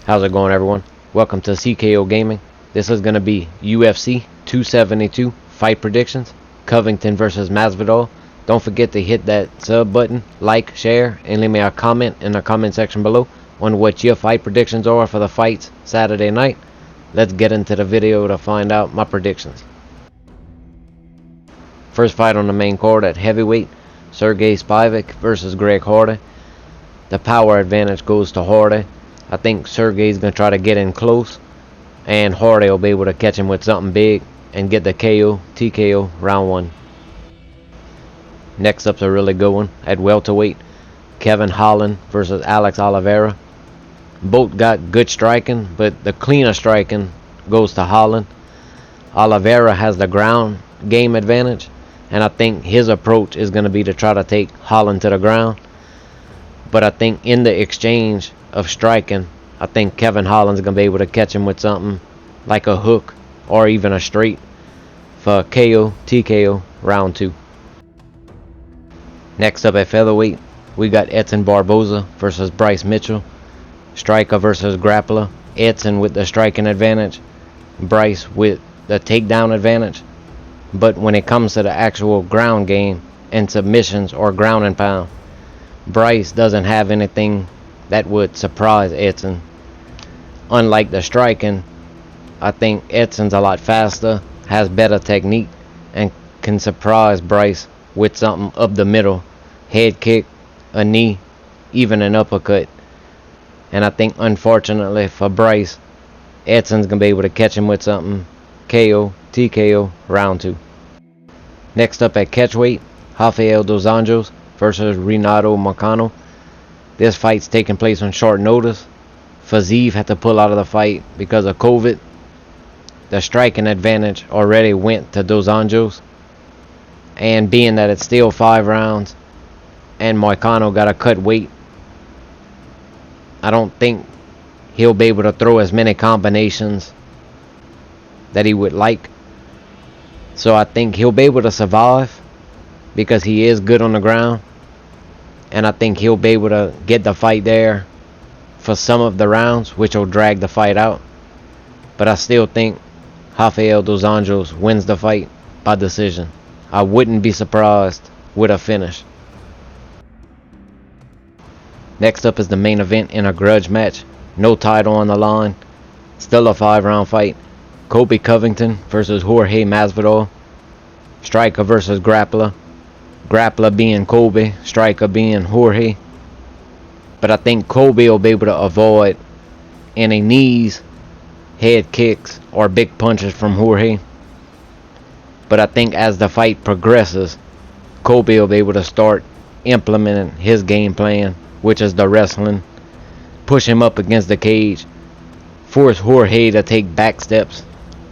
How's it going, everyone? Welcome to CKO Gaming. This is going to be UFC 272 fight predictions. Covington versus Masvidal. Don't forget to hit that sub button, like, share, and leave me a comment in the comment section below on what your fight predictions are for the fights Saturday night. Let's get into the video to find out my predictions. First fight on the main card at heavyweight, Sergey Spivak versus Greg Hardy. The power advantage goes to Hardy. I think Sergey's going to try to get in close, and Hardy will be able to catch him with something big and get the KO, TKO, round 1. Next up's a really good one at welterweight, Kevin Holland versus Alex Oliveira. Both got good striking, but the cleaner striking goes to Holland. Oliveira has the ground game advantage, and I think his approach is going to be to try to take Holland to the ground. But I think in the exchange of striking, I think Kevin Holland's going to be able to catch him with something like a hook or even a straight for KO, TKO, round 2. Next up at featherweight, we got Edson Barboza versus Bryce Mitchell. Striker versus grappler. Edson with the striking advantage, Bryce with the takedown advantage. But when it comes to the actual ground game and submissions or ground and pound, Bryce doesn't have anything that would surprise Edson. Unlike the striking, I think Edson's a lot faster, has better technique, and can surprise Bryce with something up the middle. Head kick, a knee, even an uppercut. And I think, unfortunately for Bryce, Edson's going to be able to catch him with something. KO, TKO, round 2. Next up at catchweight, Rafael dos Anjos versus Renato Moicano. This fight's taking place on short notice. Fiziev had to pull out of the fight because of COVID. The striking advantage already went to dos Anjos. And being that it's still 5 rounds and Moicano got to cut weight, I don't think he'll be able to throw as many combinations that he would like. So I think he'll be able to survive because he is good on the ground. And I think he'll be able to get the fight there for some of the rounds, which will drag the fight out. But I still think Rafael dos Anjos wins the fight by decision. I wouldn't be surprised with a finish. Next up is the main event in a grudge match. No title on the line. Still a 5-round fight. Colby Covington versus Jorge Masvidal. Striker versus grappler. Grappler being Colby, striker being Jorge. But I think Colby will be able to avoid any knees, head kicks, or big punches from Jorge. But I think as the fight progresses, Colby will be able to start implementing his game plan, which is the wrestling. Push him up against the cage. Force Jorge to take back steps,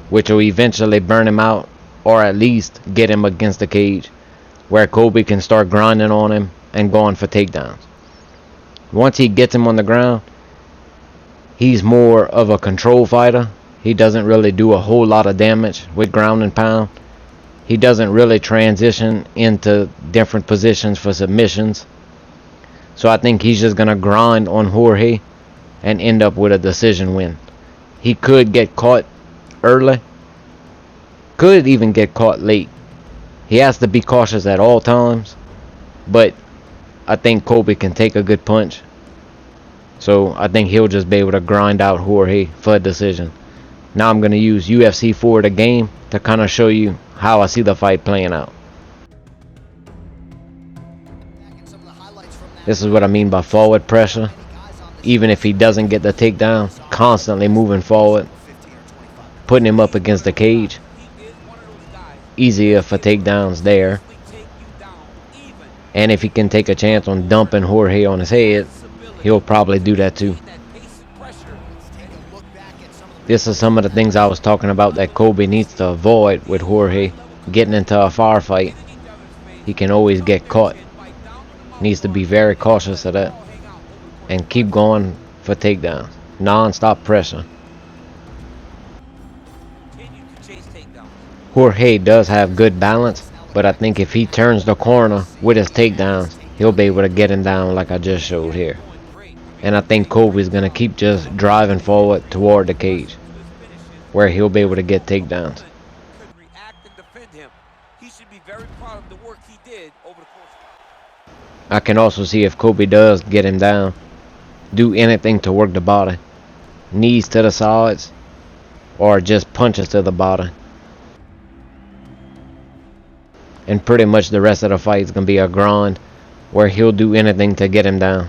which will eventually burn him out, or at least get him against the cage, where Colby can start grinding on him and going for takedowns. Once he gets him on the ground, he's more of a control fighter. He doesn't really do a whole lot of damage with ground and pound. He doesn't really transition into different positions for submissions. So I think he's just going to grind on Jorge and end up with a decision win. He could get caught early. Could even get caught late. He has to be cautious at all times, but I think Colby can take a good punch. So I think he'll just be able to grind out Jorge for a decision. Now I'm going to use UFC 4 the game to kind of show you how I see the fight playing out. This is what I mean by forward pressure. Even if he doesn't get the takedown, constantly moving forward, putting him up against the cage. Easier for takedowns there. And if he can take a chance on dumping Jorge on his head, he'll probably do that too. This is some of the things I was talking about that Colby needs to avoid with Jorge getting into a firefight. He can always get caught. Needs to be very cautious of that and keep going for takedowns. Non-stop pressure. Jorge does have good balance, but I think if he turns the corner with his takedowns, he'll be able to get him down like I just showed here. And I think Kobe's going to keep just driving forward toward the cage, where he'll be able to get takedowns. Could react and defend him. He should be very proud of the work he did over the course. I can also see if Kobe does get him down, do anything to work the body. Knees to the sides, or just punches to the body. And pretty much the rest of the fight is going to be a grind, where he'll do anything to get him down.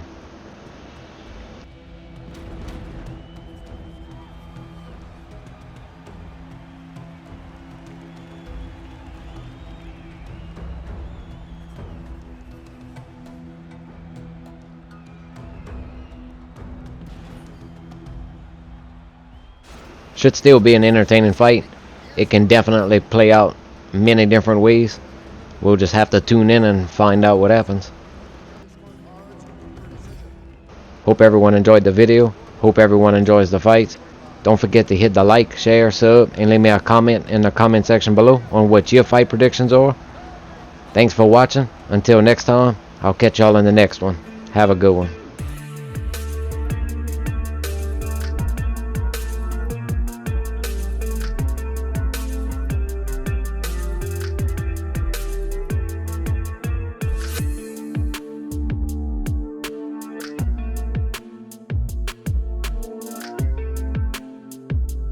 Should still be an entertaining fight. It can definitely play out many different ways. We'll just have to tune in and find out what happens. Hope everyone enjoyed the video. Hope everyone enjoys the fights. Don't forget to hit the like, share, sub, and leave me a comment in the comment section below on what your fight predictions are. Thanks for watching. Until next time, I'll catch y'all in the next one. Have a good one.